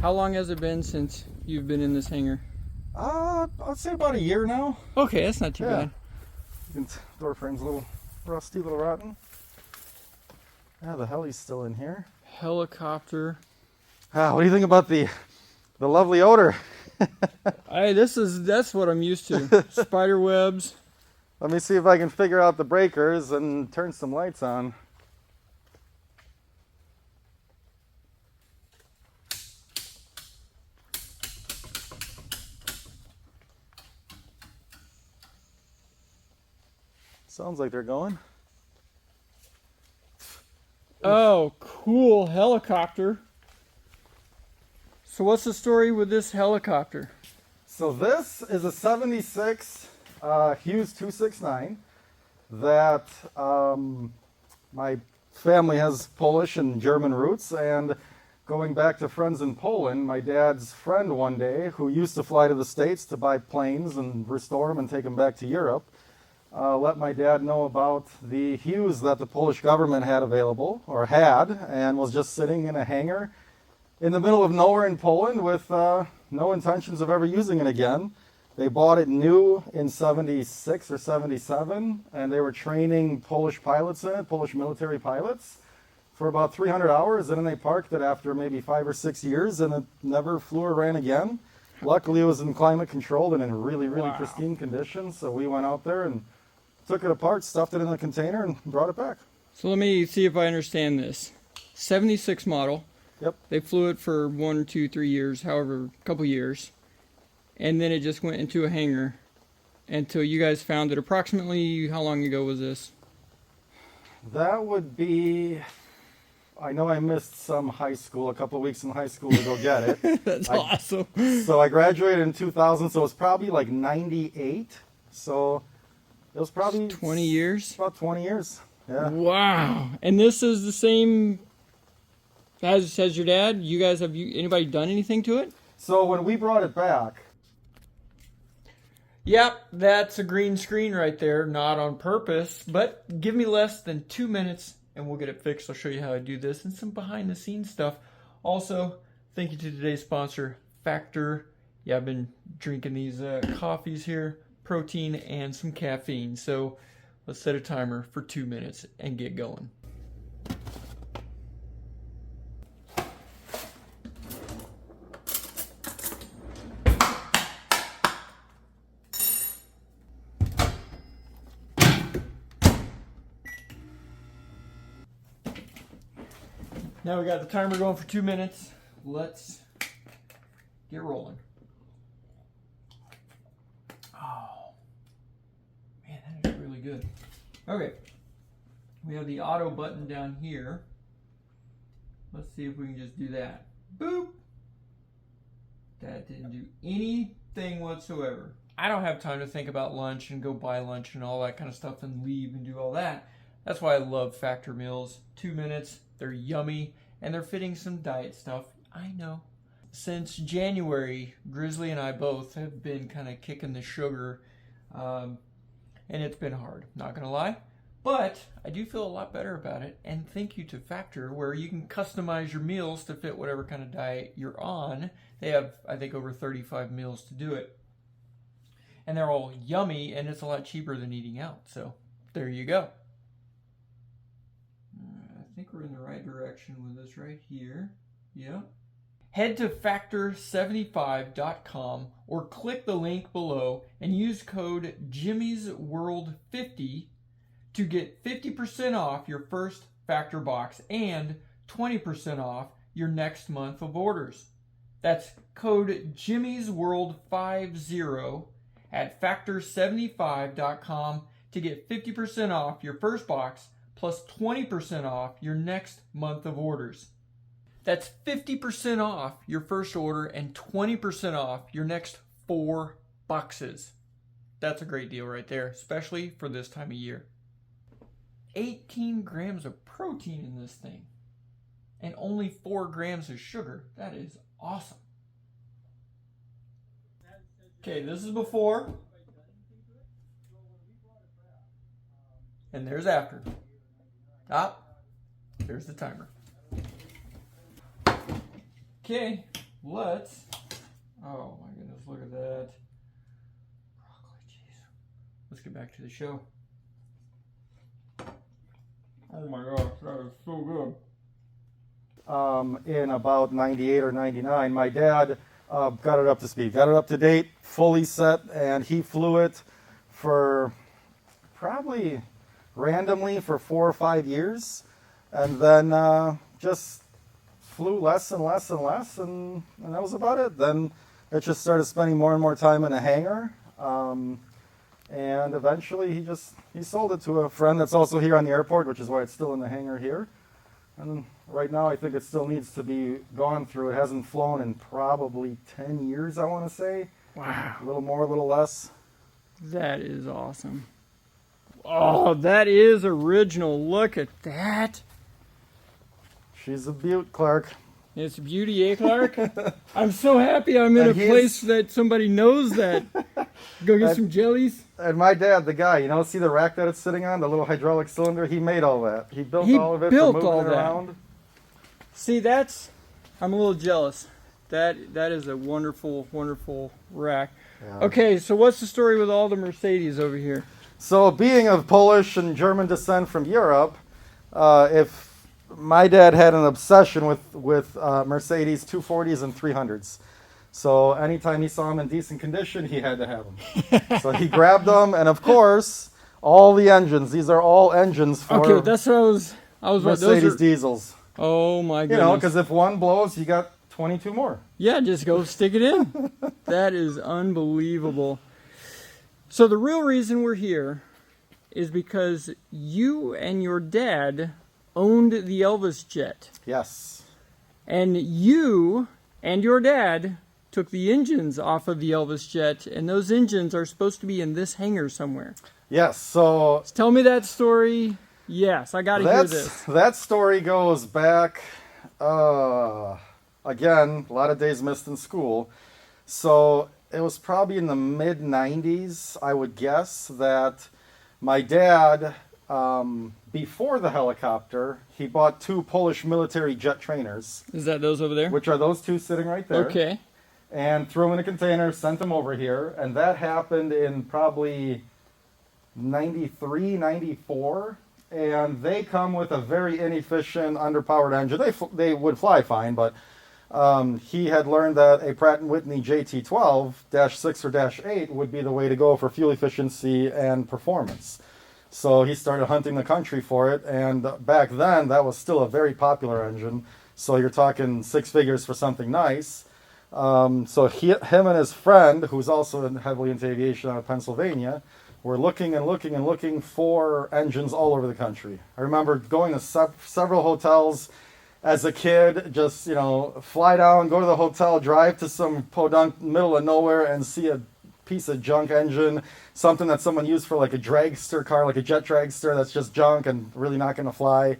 How long has it been since you've been in this hangar? I'd say about a year now. Okay, that's not too bad. Door frame's a little rusty, a little rotten. Yeah, the heli's still in here. Helicopter. What do you think about the lovely odor? That's what I'm used to. Spider webs. Let me see if I can figure out the breakers and turn some lights on. Sounds like they're going. Oh, cool helicopter. So what's the story with this helicopter? So this is a 76 Hughes 269 that my family has Polish and German roots, and going back to friends in Poland, my dad's friend one day, who used to fly to the States to buy planes and restore them and take them back to Europe, let my dad know about the Hughes that the Polish government had available, or had, and was just sitting in a hangar in the middle of nowhere in Poland with no intentions of ever using it again. They bought it new in 76 or 77, and they were training Polish pilots in it, Polish military pilots, for about 300 hours, and then they parked it after maybe 5 or 6 years, and it never flew or ran again. Luckily, it was in climate controlled and in really, really pristine condition, so we went out there and took it apart, stuffed it in the container, and brought it back. So let me see if I understand this. 76 model. Yep. They flew it for 1, 2, 3 years, however, a couple years. And then it just went into a hangar until you guys found it. Approximately how long ago was this? That would be, I know I missed some high school, a couple of weeks in high school to go get it. That's awesome. So I graduated in 2000, so it's probably like 98. So it was probably 20 years? About 20 years. Yeah. Wow. And this is the same as your dad? You guys, anybody done anything to it? So when we brought it back. Yep, that's a green screen right there, not on purpose. But give me less than 2 minutes and we'll get it fixed. I'll show you how I do this and some behind the scenes stuff. Also, thank you to today's sponsor, Factor. Yeah, I've been drinking these coffees here, protein and some caffeine. So let's set a timer for 2 minutes and get going. Now we got the timer going for 2 minutes. Let's get rolling. Oh, man, that is really good. Okay, we have the auto button down here. Let's see if we can just do that. Boop. That didn't do anything whatsoever. I don't have time to think about lunch and go buy lunch and all that kind of stuff and leave and do all that. That's why I love Factor meals. 2 minutes, they're yummy, and they're fitting some diet stuff. I know. Since January, Grizzly and I both have been kind of kicking the sugar, and it's been hard, not gonna lie. But I do feel a lot better about it, and thank you to Factor, where you can customize your meals to fit whatever kind of diet you're on. They have, I think, over 35 meals to do it. And they're all yummy, and it's a lot cheaper than eating out. So there you go. I think we're in the right direction with this right here. Yeah. Head to factor75.com or click the link below and use code Jimmy'sWorld50 to get 50% off your first Factor box and 20% off your next month of orders. That's code Jimmy'sWorld50 at factor75.com to get 50% off your first box plus 20% off your next month of orders. That's 50% off your first order and 20% off your next 4 boxes. That's a great deal right there, especially for this time of year. 18 grams of protein in this thing and only 4 grams of sugar. That is awesome. Okay, this is before. And there's after. There's the timer. Okay, let's, oh my goodness, look at that. Broccoli cheese. Let's get back to the show. Oh my gosh, that is so good. In about 98 or 99, my dad got it up to speed, got it up to date, fully set, and he flew it for probably randomly for 4 or 5 years, and then just flew less and less and less, and that was about it. Then it just started spending more and more time in a hangar, and eventually he sold it to a friend that's also here on the airport, which is why it's still in the hangar here. And right now I think it still needs to be gone through. It hasn't flown in probably 10 years, I want to say. Wow. A little more, a little less. That is awesome. Oh, that is original. Look at that. She's a beaut, Clark. It's beauty, eh, Clark? I'm so happy I'm in a place that somebody knows that. Go get some jellies. And my dad, the guy, see the rack that it's sitting on, the little hydraulic cylinder? He made all that. He built all of it for moving it around. See, I'm a little jealous. That is a wonderful, wonderful rack. Yeah. Okay, so what's the story with all the Mercedes over here? So being of Polish and German descent from Europe, if my dad had an obsession with Mercedes 240s and 300s. So anytime he saw them in decent condition, he had to have them. So he grabbed them, and of course, all the engines. These are all engines for okay, that's what I was Mercedes diesels. Oh my goodness. Because if one blows, you got 22 more. Yeah, just go stick it in. That is unbelievable. So the real reason we're here is because you and your dad owned the Elvis Jet. Yes. And you and your dad took the engines off of the Elvis Jet, and those engines are supposed to be in this hangar somewhere. Yes, so tell me that story. Yes, I got to hear this. That story goes back, again, a lot of days missed in school. So it was probably in the mid-90s, I would guess, that my dad, before the helicopter, he bought 2 Polish military jet trainers. Is that those over there? Which are those 2 sitting right there. Okay. And threw them in a container, sent them over here, and that happened in probably 93, 94. And they come with a very inefficient, underpowered engine. They would fly fine, but he had learned that a Pratt & Whitney JT12-6 or -8 would be the way to go for fuel efficiency and performance. So he started hunting the country for it, and back then that was still a very popular engine. So you're talking 6 figures for something nice. So him and his friend, who's also heavily into aviation out of Pennsylvania, were looking and looking and looking for engines all over the country. I remember going to several hotels as a kid, just, fly down, go to the hotel, drive to some podunk middle of nowhere and see a piece of junk engine, something that someone used for like a dragster car, like a jet dragster that's just junk and really not going to fly.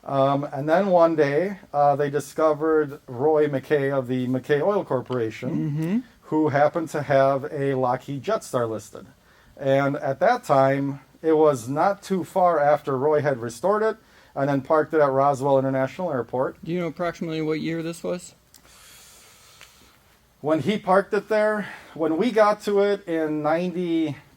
And then one day, they discovered Roy McKay of the McKay Oil Corporation, who happened to have a Lockheed Jetstar listed. And at that time, it was not too far after Roy had restored it and then parked it at Roswell International Airport. Do you know approximately what year this was? When he parked it there, when we got to it in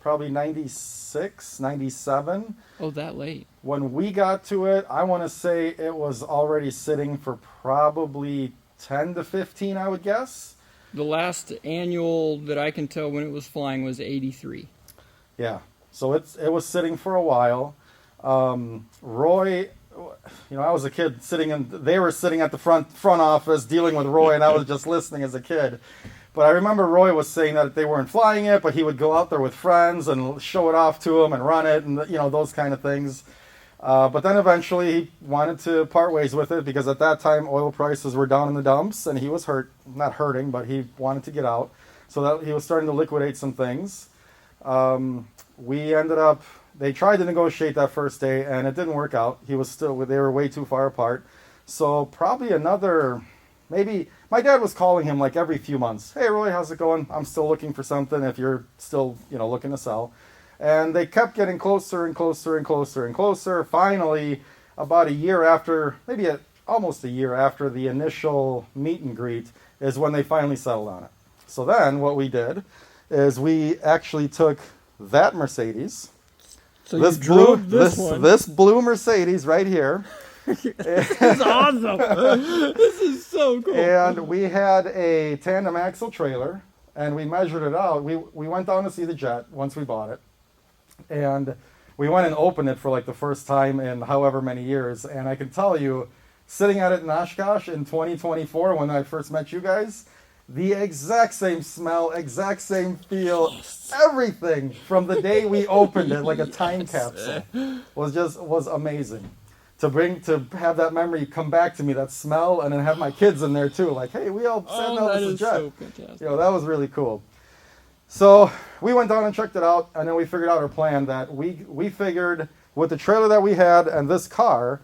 probably 96, 97. Oh, that late. When we got to it, I want to say it was already sitting for probably 10 to 15, I would guess. The last annual that I can tell when it was flying was 83. Yeah, so it was sitting for a while. Roy, I was a kid they were sitting at the front office dealing with Roy, and I was just listening as a kid. But I remember Roy was saying that they weren't flying it, but he would go out there with friends and show it off to them and run it and, those kind of things. But then eventually he wanted to part ways with it because at that time oil prices were down in the dumps and he was not hurting, but he wanted to get out. So that he was starting to liquidate some things. They tried to negotiate that first day and it didn't work out. They were way too far apart. So probably maybe my dad was calling him like every few months. Hey Roy, how's it going? I'm still looking for something if you're still, looking to sell. And they kept getting closer and closer and closer and closer. Finally, about a year after, almost a year after the initial meet and greet, is when they finally settled on it. So then what we did is we actually took that Mercedes, So you drove this one. this blue Mercedes right here. This is awesome. This is so cool. And we had a tandem axle trailer, and we measured it out. We went down to see the Jet once we bought it, and we went and opened it for like the first time in however many years. And I can tell you, sitting at it in Oshkosh in 2024 when I first met you guys, the exact same smell, exact same feel, everything from the day we opened it, like a time capsule, was amazing. To have that memory come back to me, that smell, and then have my kids in there too, like, hey, we all sat in Elvis' Jet. So fantastic. You know, that was really cool. So we went down and checked it out, and then we figured out our plan that we figured with the trailer that we had and this car,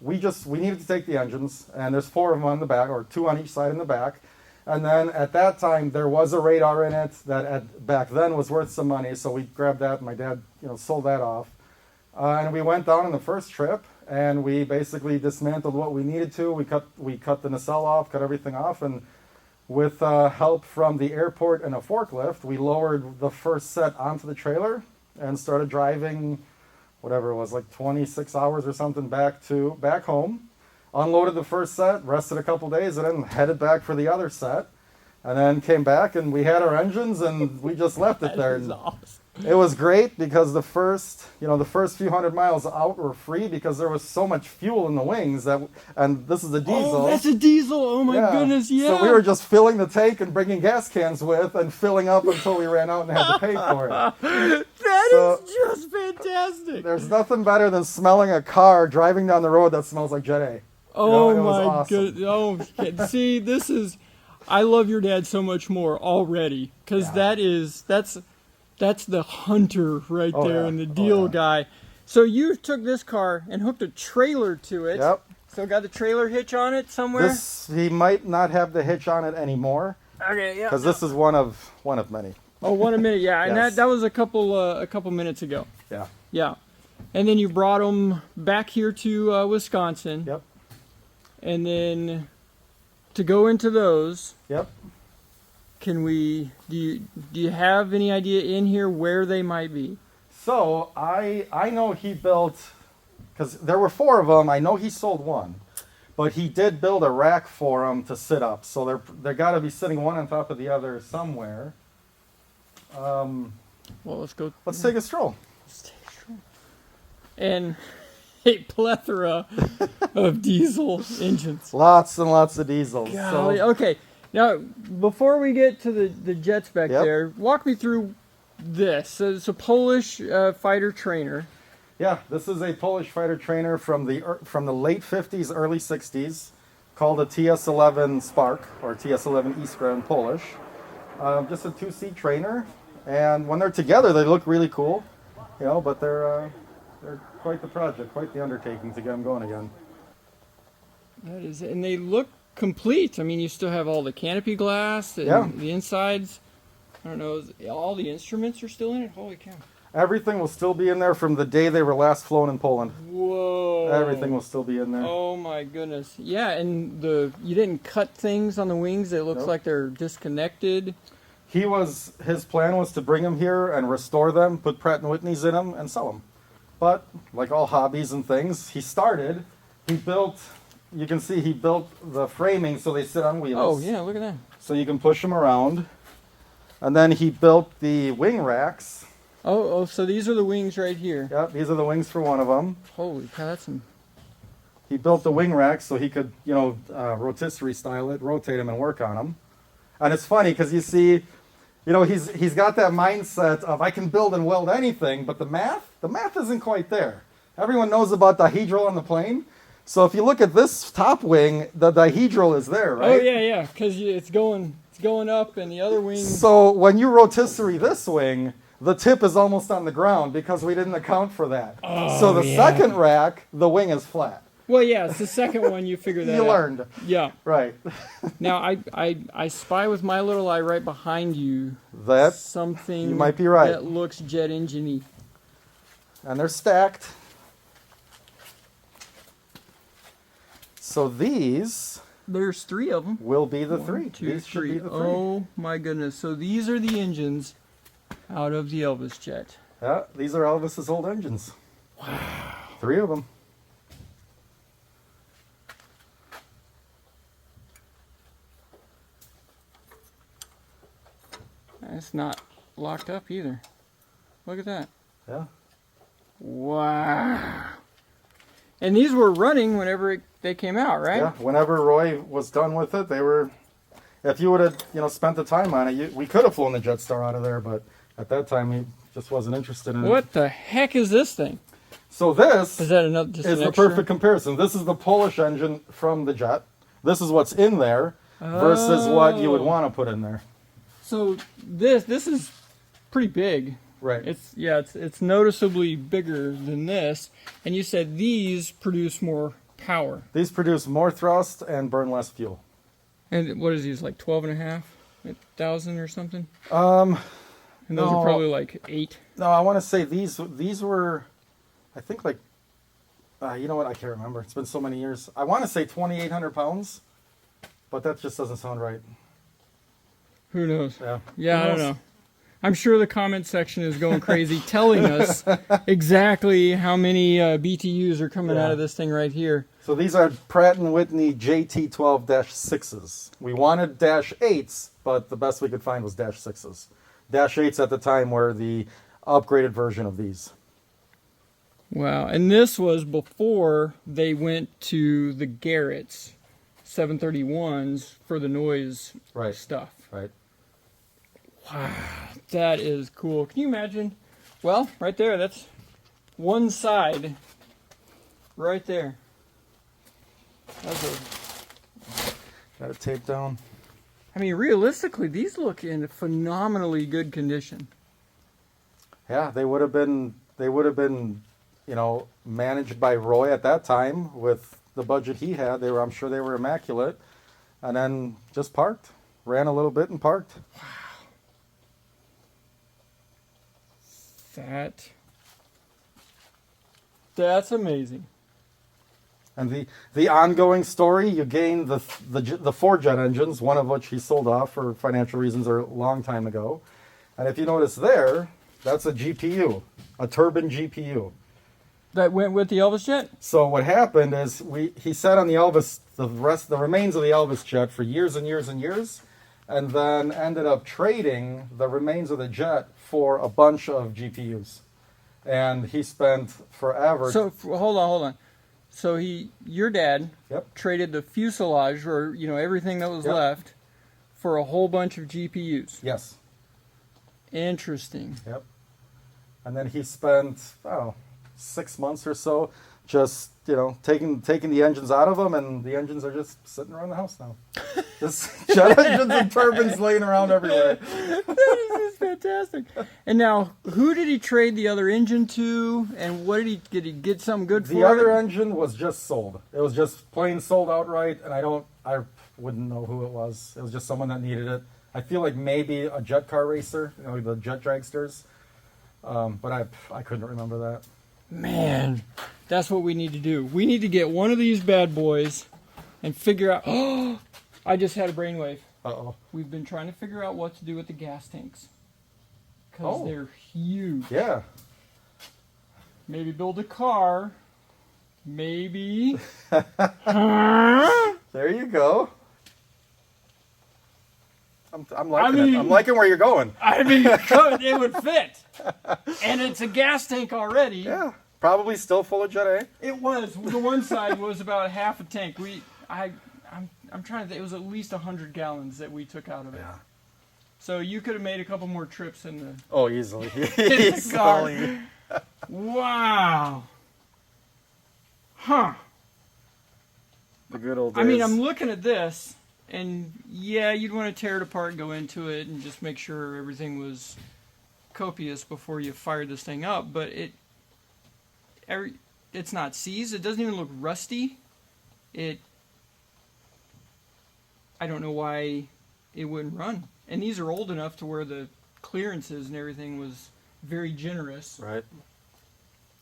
we needed to take the engines, and there's 4 of them on the back, or 2 on each side in the back. And then at that time, there was a radar in it that back then was worth some money, so we grabbed that, and my dad, sold that off. And we went down on the first trip, and we basically dismantled what we needed to. We cut the nacelle off, cut everything off, and with help from the airport and a forklift, we lowered the first set onto the trailer and started driving, whatever it was, like 26 hours or something back home. Unloaded the first set, rested a couple days, and then headed back for the other set. And then came back, and we had our engines, and we just left it there. That is awesome. It was great because the first few hundred miles out were free because there was so much fuel in the wings and this is a diesel. Oh, that's a diesel. Oh my goodness, yeah. So we were just filling the tank and bringing gas cans with and filling up until we ran out and had to pay for it. That is just fantastic. There's nothing better than smelling a car driving down the road that smells like Jet A. Oh my awesome. goodness. Oh, see, I love your dad so much more already because that's the hunter right there and the deal guy. So you took this car and hooked a trailer to it. Yep. So got the trailer hitch on it somewhere? He might not have the hitch on it anymore. Okay, yeah. Because this is one of many. Oh, 1 minute, yeah. And Yes. that was a couple minutes ago. Yeah. Yeah. And then you brought them back here to Wisconsin. Yep. And then to go into those. Yep. Do you have any idea in here where they might be? So I know he built, because there were 4 of them. I know he sold one, but he did build a rack for them to sit up. So they're got to be sitting one on top of the other somewhere. Well, let's go. Let's take a stroll. And a plethora of diesel engines. Lots and lots of diesels. Golly, okay. Now, before we get to the jets back there, walk me through this. So it's a Polish fighter trainer. Yeah, this is a Polish fighter trainer from the late 50s, early 60s, called a TS-11 Spark, or TS-11 Iskra in Polish. Just a 2-seat trainer, and when they're together, they look really cool, but they're quite the project, quite the undertaking to get them going again. That is, and they look complete. I mean, you still have all the canopy glass and the insides. I don't know, all the instruments are still in it? Holy cow. Everything will still be in there from the day they were last flown in Poland. Whoa. Everything will still be in there. Oh my goodness. Yeah, and you didn't cut things on the wings. It looks like they're disconnected. His plan was to bring them here and restore them, put Pratt & Whitneys in them, and sell them. But, like all hobbies and things, you can see he built the framing so they sit on wheels. Oh, yeah, look at that. So you can push them around. And then he built the wing racks. Oh, so these are the wings right here. Yep, these are the wings for one of them. Holy cow, that's some... He built the wing racks so he could, rotisserie style it, rotate them and work on them. And it's funny because you see, he's got that mindset of I can build and weld anything, but the math isn't quite there. Everyone knows about dihedral on the plane. So if you look at this top wing, the dihedral is there, right? Oh yeah, because it's going up, and the other wing. So when you rotisserie this wing, the tip is almost on the ground because we didn't account for that. Oh, so the second rack, the wing is flat. Well, yeah, it's the second one you figure that out. You learned. Yeah. Right. Now I spy with my little eye right behind you. That something you might be right. That looks jet engine-y. And they're stacked. So these there's 3 of them. will be the 1, three. 2, These should 3. be the 3. Oh my goodness! So these are the engines out of the Elvis Jet. Yeah, these are Elvis's old engines. Wow. 3 of them. It's not locked up either. Look at that. Yeah. Wow. And these were running whenever they came out, right? Yeah. Whenever Roy was done with it, they were. If you would have, spent the time on it, we could have flown the Jetstar out of there, but at that time he just wasn't interested in it. What the heck is this thing? So this Is that another? Just is an the extra? perfect comparison. This is the Polish engine from the Jet. This is what's in there versus what you would want to put in there. So this is pretty big. Right. It's noticeably bigger than this. And you said these produce more power. These produce more thrust and burn less fuel. And what is these, like 12,500 or something? And And those are probably like 8. No, I want to say these were, I think like, you know what? I can't remember. It's been so many years. I want to say 2,800 pounds, but that just doesn't sound right. Who knows? Yeah. Yeah, Who I don't knows? know. I'm sure the comment section is going crazy telling us exactly how many BTUs are coming out of this thing right here. So these are Pratt & Whitney JT12-6s. We wanted -8s, but the best we could find was -6s. -8s at the time were the upgraded version of these. Wow. And this was before they went to the Garrett's 731s for the noise Right. stuff. Right. Wow. That is cool. Can you imagine? Well, right there, that's one side right there. That's Got it taped down. I mean, realistically, these look in phenomenally good condition. Yeah, they would have been, managed by Roy at that time with the budget he had. I'm sure they were immaculate, and then just parked, ran a little bit and parked. That's amazing. And the ongoing story, you gain the 4 jet engines, one of which he sold off for financial reasons a long time ago. And if you notice there, that's a GPU, a turbine GPU. That went with the Elvis Jet? So what happened is he sat on the remains of the Elvis Jet for years and years and years, and then ended up trading the remains of the jet for a bunch of GPUs. And he spent forever. So hold on. So your dad Yep. traded the fuselage or everything that was Yep. left for a whole bunch of GPUs. Yes. Interesting. Yep. And then he spent 6 months or so just taking the engines out of them, and the engines are just sitting around the house now. Just jet engines and turbines laying around everywhere. That is just fantastic. And now, who did he trade the other engine to? And what did he get something good for The other it? engine was just sold. It was just plain sold outright, and I wouldn't know who it was. It was just someone that needed it. I feel like maybe a jet car racer, the jet dragsters. But I couldn't remember that. Man, that's what we need to do. We need to get one of these bad boys and figure out. Oh, I just had a brainwave. Uh-oh. We've been trying to figure out what to do with the gas tanks. Because they're huge. Yeah. Maybe build a car. Maybe. There you go. I'm liking it. I'm liking where you're going. I mean, it would fit. And it's a gas tank already. Yeah. Probably still full of Jet A. It was. The one side was about half a tank. I'm trying to think. It was at least 100 gallons that we took out of it. Yeah. So you could have made a couple more trips in the Oh, easily. the car. Wow. Huh. The good old days. I mean, I'm looking at this, and yeah, you'd want to tear it apart, go into it, and just make sure everything was copious before you fired this thing up. But it's not seized. It doesn't even look rusty. I don't know why it wouldn't run. And these are old enough to where the clearances and everything was very generous. Right.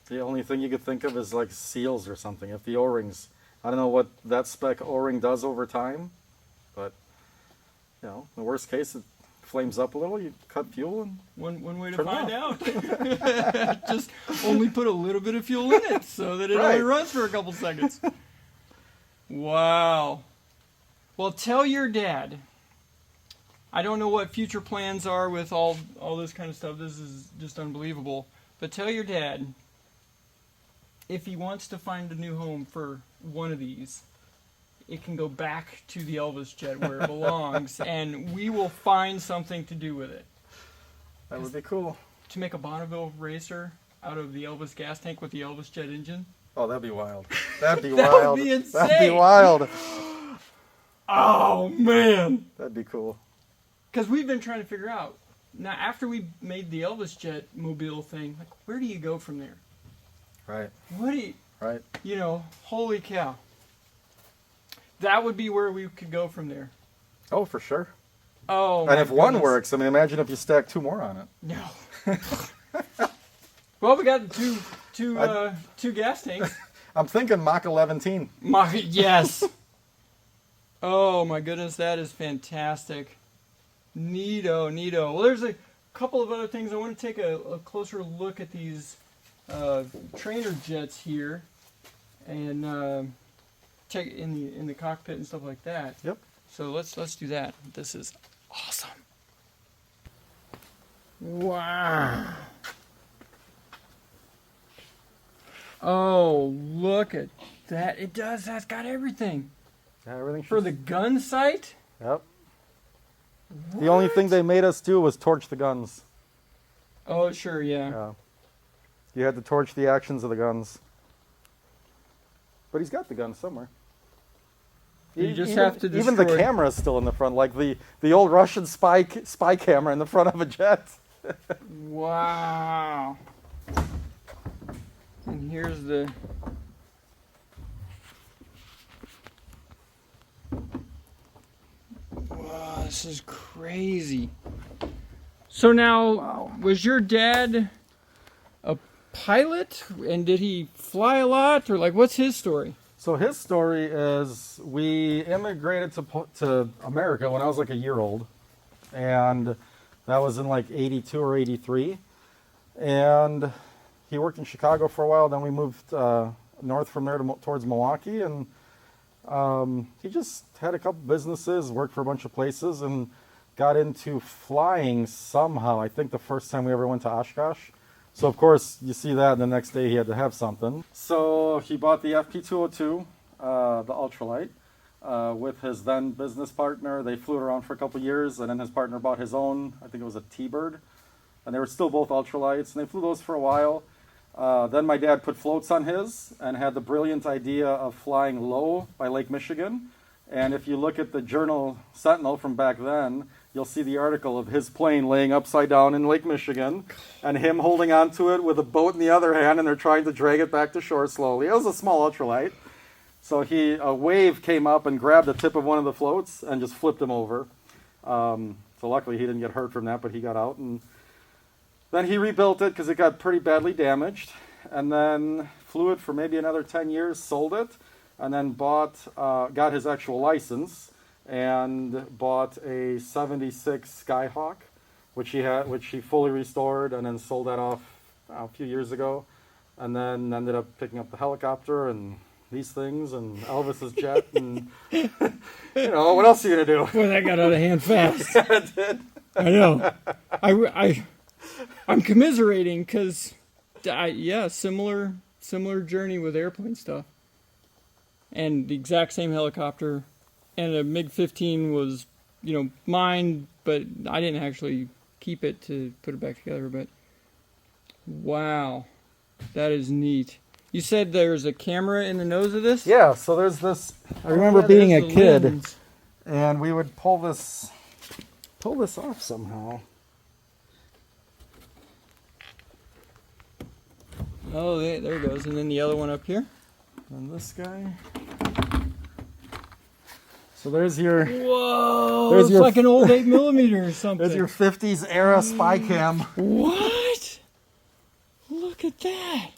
The only thing you could think of is like seals or something. If the O-rings I don't know what that spec O-ring does over time, but you know, in the worst case, it flames up a little. You cut fuel and One way to turn it find off. out. Just only put a little bit of fuel in it so that it only Right. runs for a couple seconds. Wow. Well, tell your dad. I don't know what future plans are with all this kind of stuff. This is just unbelievable. But tell your dad, if he wants to find a new home for one of these, it can go back to the Elvis Jet where it belongs, and we will find something to do with it. That would be cool. To make a Bonneville racer out of the Elvis gas tank with the Elvis Jet engine. Oh, that'd be wild. That'd be That wild. would be insane. That'd be wild. Oh, man. That'd be cool. Because we've been trying to figure out, now after we made the Elvis Jet mobile thing, like, where do you go from there? Right. What do you, Right. you know, holy cow. That would be where we could go from there. Oh, for sure. Oh, And my if one goodness. works, I mean, imagine if you stack two more on it. No. Well, we got two gas tanks. I'm thinking Mach 11. Yes. Oh my goodness, that is fantastic. Neato, neato. Well, there's a couple of other things. I want to take a closer look at these trainer jets here, and check in the cockpit and stuff like that. Yep. So let's do that. This is awesome. Wow. Oh, look at that. It does. That's got everything. Yeah, everything For the gun sight? Yep. The only thing they made us do was torch the guns. Oh, sure, yeah. Yeah. You had to torch the actions of the guns. But he's got the gun somewhere. You just have to Even the destroy- camera is still in the front, like the old Russian spy camera in the front of a jet. Wow. And here's the... Wow, this is crazy. So now, was your dad a pilot? And did he fly a lot? Or like, what's his story? So his story is we immigrated to America when I was like a year old. And that was in like 82 or 83. And he worked in Chicago for a while. Then we moved north from there towards Milwaukee. And he just had a couple businesses, worked for a bunch of places, and got into flying somehow. I think the first time we ever went to Oshkosh. So of course you see that, and the next day he had to have something. So he bought the FP202, the ultralight, with his then business partner. They flew it around for a couple years, and then his partner bought his own. I think it was a T-Bird, and they were still both ultralights, and they flew those for a while. Then my dad put floats on his and had the brilliant idea of flying low by Lake Michigan. And if you look at the Journal Sentinel from back then, you'll see the article of his plane laying upside down in Lake Michigan and him holding onto it with a boat in the other hand, and they're trying to drag it back to shore slowly. It was a small ultralight. So a wave came up and grabbed the tip of one of the floats and just flipped him over. So luckily he didn't get hurt from that, but he got out. And then he rebuilt it because it got pretty badly damaged, and then flew it for maybe another 10 years, sold it, and then got his actual license and bought a 76 Skyhawk, which he fully restored, and then sold that off a few years ago, and then ended up picking up the helicopter and these things and Elvis's jet, and you know, what else are you gonna do? Boy, that got out of hand fast. It did. I know. I'm commiserating because, yeah, similar journey with airplane stuff, and the exact same helicopter, and a MiG-15 was, you know, mine, but I didn't actually keep it to put it back together. But wow, that is neat. You said there's a camera in the nose of this? Yeah. So there's this. I remember Yeah, being a there's the kid, lens. and we would pull this off somehow. Oh, there it goes. And then the other one up here. And this guy. So there's your Whoa! There's It's your- like an old 8mm or something. there's your 50s era spy cam. What? Look at that.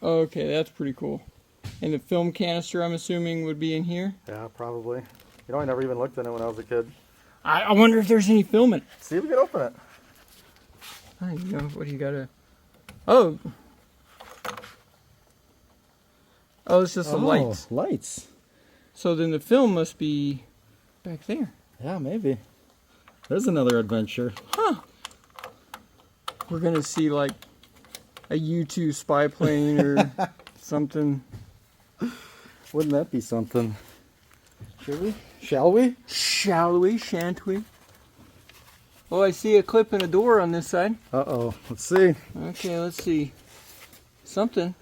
Okay, that's pretty cool. And the film canister, I'm assuming, would be in here? Yeah, probably. You know, I never even looked in it when I was a kid. I wonder if there's any film in it. See if we can open it. I don't know. What do you gotta... Oh. Oh, it's just the lights. Lights. So then the film must be back there. Yeah, maybe. There's another adventure. Huh. We're gonna see like a U-2 spy plane or something. Wouldn't that be something? Should we? Shall we? Shall we? Shan't we? Oh, I see a clip in a door on this side. Uh-oh. Let's see. Okay, let's see. Something.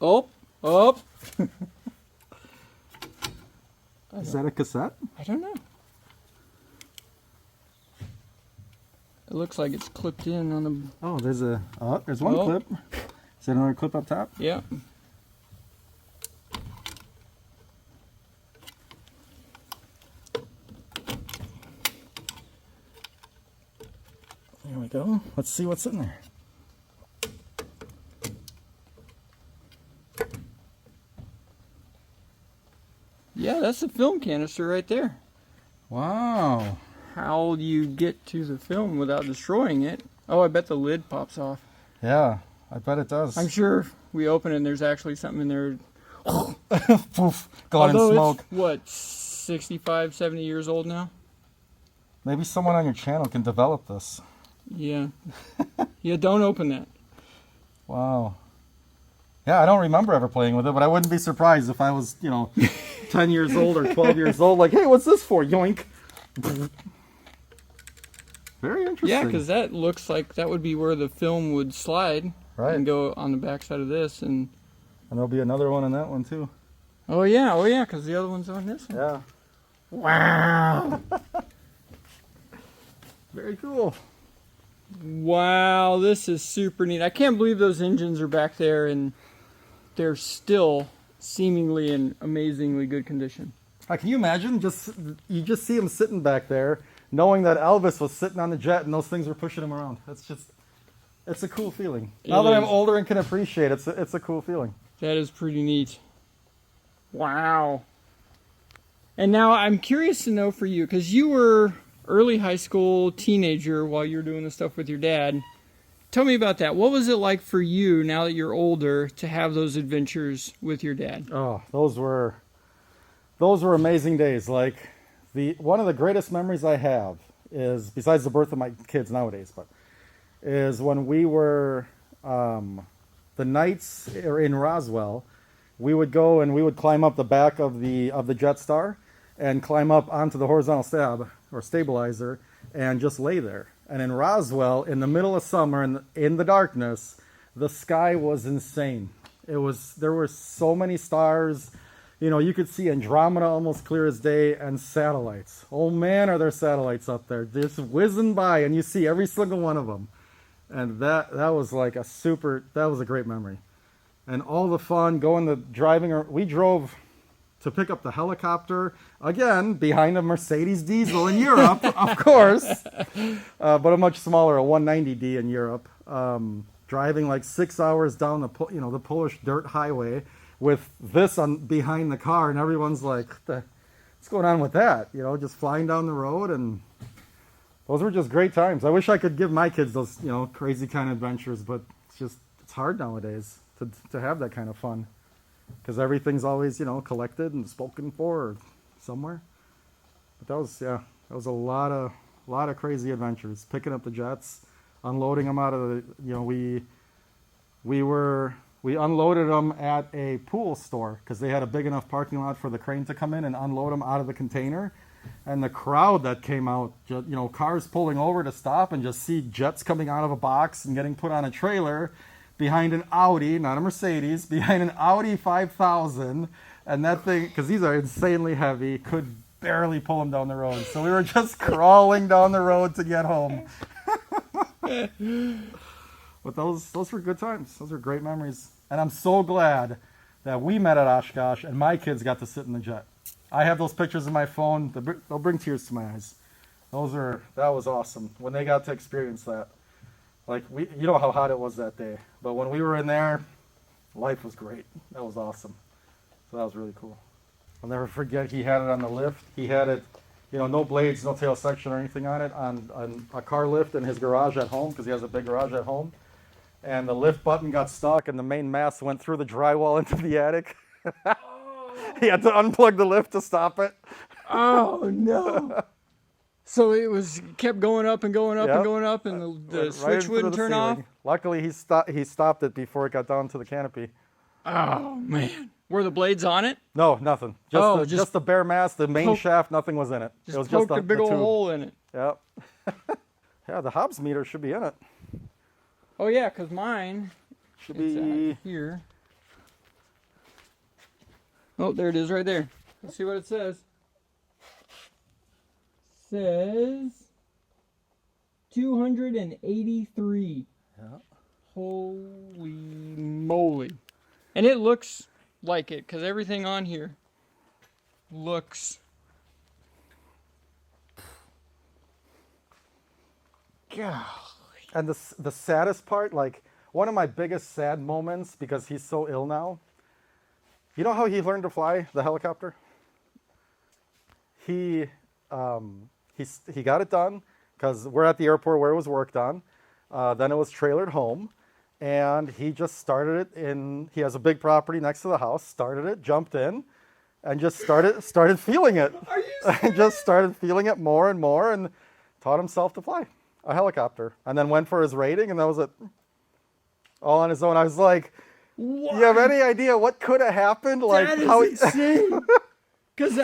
Oh, oh. Is that a cassette? I don't know. It looks like it's clipped in on the... Oh, there's one clip. Is there another clip up top? Yeah. There we go. Let's see what's in there. Yeah, that's the film canister right there. Wow. How do you get to the film without destroying it? Oh, I bet the lid pops off. Yeah, I bet it does. I'm sure if we open it and there's actually something in there. Poof, gone in smoke. It's, what, 65, 70 years old now? Maybe someone on your channel can develop this. Yeah. Yeah, don't open that. Wow. Yeah, I don't remember ever playing with it, but I wouldn't be surprised if I was, 10 years old or 12 years old, like, hey, what's this for? Yoink. Very interesting. Yeah, because that looks like that would be where the film would slide and go on the back side of this. And there'll be another one on that one, too. Oh, yeah, because the other one's on this one. Yeah. Wow. Very cool. Wow, this is super neat. I can't believe those engines are back there and they're still seemingly in amazingly good condition. Can you imagine? You just see him sitting back there, knowing that Elvis was sitting on the jet and those things were pushing him around. It's a cool feeling. Now that I'm older and can appreciate it, it's a cool feeling. That is pretty neat. Wow. And now I'm curious to know for you, because you were early high school teenager while you were doing the stuff with your dad. Tell me about that. What was it like for you now that you're older to have those adventures with your dad? Oh, those were amazing days. Like one of the greatest memories I have is, besides the birth of my kids nowadays, but is when we were the nights in Roswell, we would go and we would climb up the back of the Jetstar and climb up onto the horizontal stab or stabilizer and just lay there. And in Roswell, in the middle of summer, in the darkness, the sky was insane. There were so many stars. You could see Andromeda almost clear as day, and satellites. Oh man, are there satellites up there? Just whizzing by, and you see every single one of them. And that was like that was a great memory. And all the fun we drove to pick up the helicopter, again, behind a Mercedes diesel in Europe, of course, but a much smaller, a 190D in Europe, driving like 6 hours down the Polish dirt highway with this behind the car, and everyone's like, what's going on with that? Just flying down the road, and those were just great times. I wish I could give my kids those, crazy kind of adventures, but it's hard nowadays to have that kind of fun. Because everything's always, collected and spoken for somewhere. But that was a lot of crazy adventures. Picking up the jets, unloading them out of the, we unloaded them at a pool store because they had a big enough parking lot for the crane to come in and unload them out of the container. And the crowd that came out, cars pulling over to stop and just see jets coming out of a box and getting put on a trailer behind an Audi, not a Mercedes, behind an Audi 5000, and that thing, because these are insanely heavy, could barely pull them down the road. So we were just crawling down the road to get home. But those were good times. Those were great memories. And I'm so glad that we met at Oshkosh and my kids got to sit in the jet. I have those pictures in my phone. They'll bring tears to my eyes. That was awesome when they got to experience that. Like, you know how hot it was that day. But when we were in there, life was great. That was awesome. So that was really cool. I'll never forget, he had it on the lift. He had it, no blades, no tail section or anything on it, on a car lift in his garage at home, because he has a big garage at home. And the lift button got stuck, and the main mast went through the drywall into the attic. He had to unplug the lift to stop it. Oh, no. So it kept going up and going up and Yep. going up, and the Right switch into wouldn't the turn ceiling. off? Luckily, he stopped it before it got down to the canopy. Oh, man. Were the blades on it? No, nothing. Just the bare mast, the main shaft, nothing was in it. It was just poked a big old tube. hole in it. Yep. Yeah, the Hobbs meter should be in it. Oh, yeah, because mine Should is be. here. Oh, there it is right there. Let's see what it says. Says 283. Yeah. Holy moly. And it looks like it, because everything on here looks... God. And the saddest part, like, one of my biggest sad moments, because he's so ill now, you know how he learned to fly the helicopter? He got it done, because we're at the airport where it was worked on. Then it was trailered home, and he just started it in, he has a big property next to the house, started it, jumped in, and just started feeling it. Are you And just started feeling it more and more, and taught himself to fly a helicopter, and then went for his rating, and that was it. All on his own. I was like, What? you have any idea what could have happened? Like, That is how insane. Because,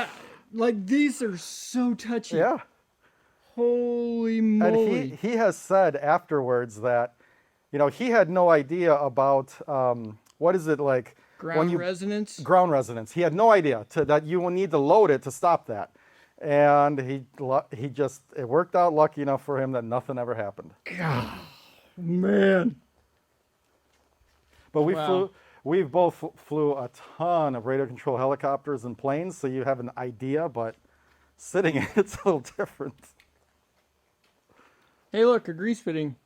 like, these are so touchy. Yeah. Holy moly. And he has said afterwards that, he had no idea about, what is it like? Ground resonance? Ground resonance. He had no idea that you will need to load it to stop that. And it worked out lucky enough for him that nothing ever happened. God, man. But Wow. we both flew a ton of radio control helicopters and planes, so you have an idea, but sitting in it's a little different. Hey, look, a grease fitting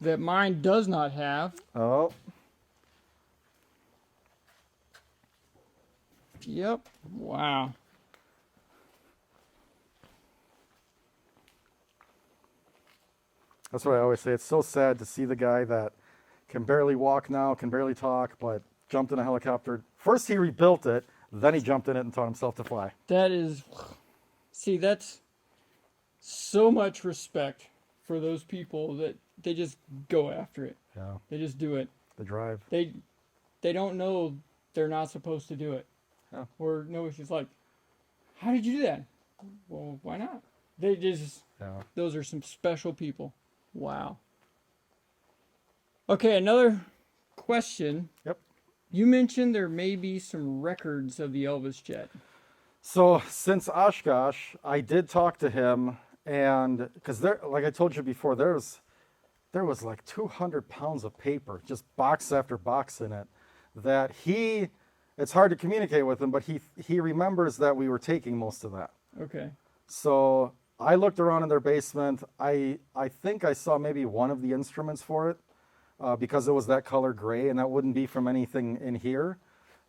that mine does not have. Oh. Yep. Wow. That's what I always say. It's so sad to see the guy that can barely walk now, can barely talk, but jumped in a helicopter. First he rebuilt it, then he jumped in it and taught himself to fly. That is... See, that's so much respect for those people that they just go after it. Yeah. They just do it. The drive. They don't know they're not supposed to do it. Yeah. Or no, it's just like, how did you do that? Well, why not? They just... Yeah. Those are some special people. Wow. Okay, another question. Yep. You mentioned there may be some records of the Elvis Jet. So since Oshkosh, I did talk to him, and because like I told you before, there was like 200 pounds of paper, just box after box in it, that it's hard to communicate with him, but he remembers that we were taking most of that. Okay. So I looked around in their basement. I think I saw maybe one of the instruments for it, because it was that color gray, and that wouldn't be from anything in here.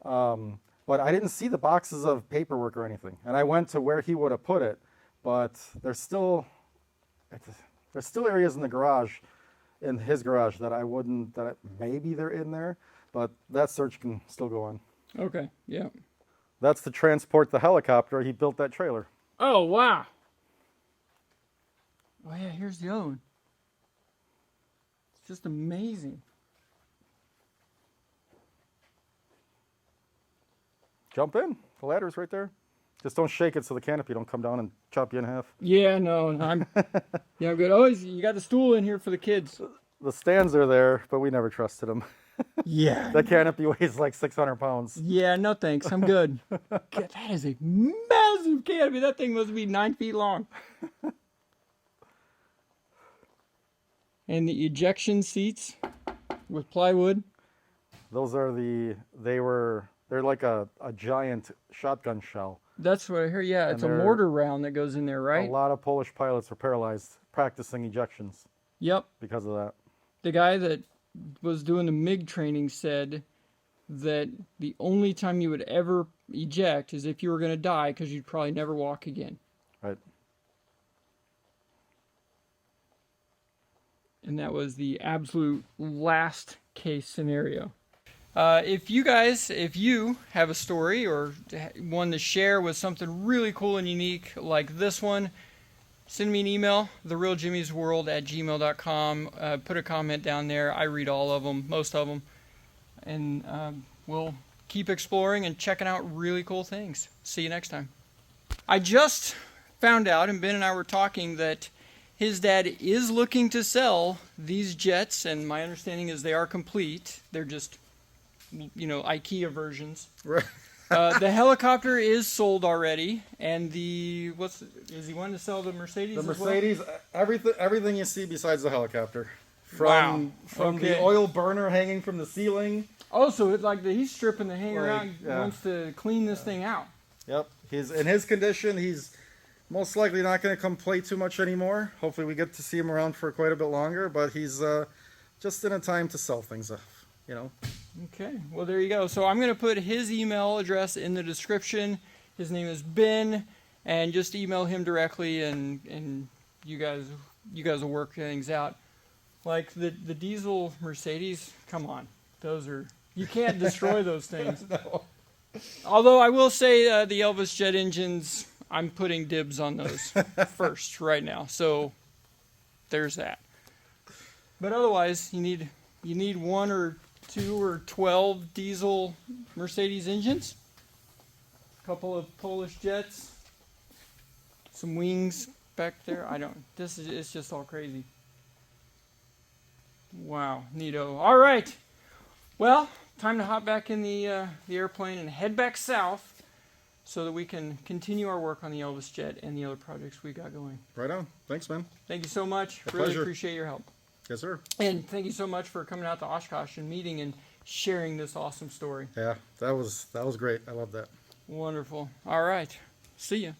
But I didn't see the boxes of paperwork or anything. And I went to where he would have put it, but there's still areas in the garage, in his garage, that maybe they're in there, but that search can still go on. Okay, yeah. That's to transport the helicopter. He built that trailer. Oh, wow. Oh, yeah, here's the other one. It's just amazing. Jump in. The ladder's right there. Just don't shake it so the canopy don't come down and chop you in half. Yeah, no, I'm good. Oh, you got the stool in here for the kids. The stands are there, but we never trusted them. Yeah. That canopy weighs like 600 pounds. Yeah, no thanks. I'm good. God, that is a massive canopy. That thing must be 9 feet long. And the ejection seats with plywood. Those are they're like a giant shotgun shell. That's what I hear. Yeah, it's a they're- mortar round that goes in there, right? A lot of Polish pilots were paralyzed practicing ejections Yep. because of that. the guy that was doing the MiG training said that the only time you would ever eject is if you were going to die, because you'd probably never walk again. Right. And that was the absolute last case scenario. If you have a story or one to share with something really cool and unique like this one, send me an email, therealjimmysworld@gmail.com. Put a comment down there. I read all of them, most of them. And we'll keep exploring and checking out really cool things. See you next time. I just found out, and Ben and I were talking, that his dad is looking to sell these jets, and my understanding is they are complete. They're just, IKEA versions. Right. The helicopter is sold already, and is he wanting to sell the Mercedes? The as well? Mercedes, everything you see besides the helicopter. From the oil burner hanging from the ceiling. Oh, so it's like he's stripping the hanger out. He yeah. wants to clean this thing out. Yep. He's in his condition. He's most likely not going to come play too much anymore. Hopefully we get to see him around for quite a bit longer, but he's just in a time to sell things off, Okay, well there you go. So I'm going to put his email address in the description. His name is Ben, and just email him directly, and you guys will work things out. Like the diesel Mercedes, come on, you can't destroy those things. No. Although I will say the Elvis jet engines, I'm putting dibs on those first right now. So there's that. But otherwise, you need 1 or 2 or 12 diesel Mercedes engines, a couple of Polish jets, some wings back there. It's just all crazy. Wow, neato. All right. Well, time to hop back in the airplane and head back south so that we can continue our work on the Elvis jet and the other projects we got going. Right on. Thanks, man. Thank you so much. My Really pleasure. appreciate your help. Yes, sir. And thank you so much for coming out to Oshkosh and meeting and sharing this awesome story. Yeah, that was great. I love that. Wonderful. All right. See ya.